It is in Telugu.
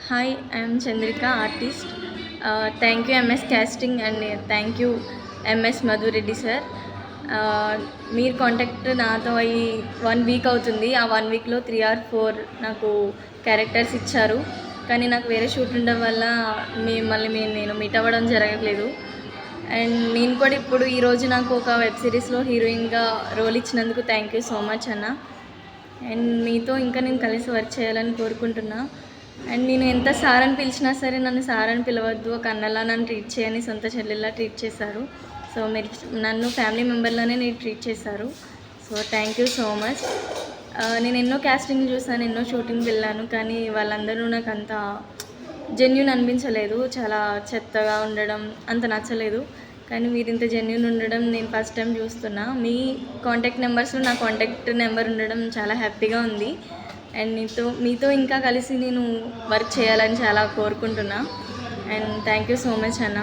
Hi, I am Chandrika, artist. Thank you MS Casting and thank you MS Madhureddy sir. మీరు కాంటాక్ట్ నాతో అయ్యి 1 వీక్ అవుతుంది. ఆ 1 వీక్లో 3 or 4 నాకు క్యారెక్టర్స్ ఇచ్చారు. కానీ నాకు వేరే షూట్ ఉండడం వల్ల నేను మీట్ అవ్వడం జరగలేదు. అండ్ నేను కూడా ఇప్పుడు ఈరోజు నాకు ఒక వెబ్ సిరీస్లో హీరోయిన్గా రోల్ ఇచ్చినందుకు థ్యాంక్ యూ సో మచ్ అన్న. అండ్ మీతో ఇంకా నేను కలిసి వర్క్ చేయాలని కోరుకుంటున్నా. అండ్ నేను ఎంత సార్ అని పిలిచినా సరే నన్ను సార్ అని పిలవద్దు, ఒక అన్నలా నన్ను ట్రీట్ చేయని, సొంత చెల్లెల్లా ట్రీట్ చేశారు. సో మీరు నన్ను ఫ్యామిలీ మెంబర్లానే నేను ట్రీట్ చేశారు. So thank you so much. నేను ఎన్నో క్యాస్టింగ్ చూసాను, ఎన్నో షూటింగ్ వెళ్ళాను, కానీ వాళ్ళందరూ నాకు అంత జెన్యూన్ అనిపించలేదు. చాలా చెత్తగా ఉండడం అంత నచ్చలేదు. కానీ మీరు ఇంత జెన్యూన్ ఉండడం నేను ఫస్ట్ టైం చూస్తున్నా. మీ కాంటాక్ట్ నెంబర్స్లో నా కాంటాక్ట్ నెంబర్ ఉండడం చాలా హ్యాపీగా ఉంది. అండ్ మీతో ఇంకా కలిసి నేను వర్క్ చేయాలని చాలా కోరుకుంటున్నా. And thank you so much అన్న.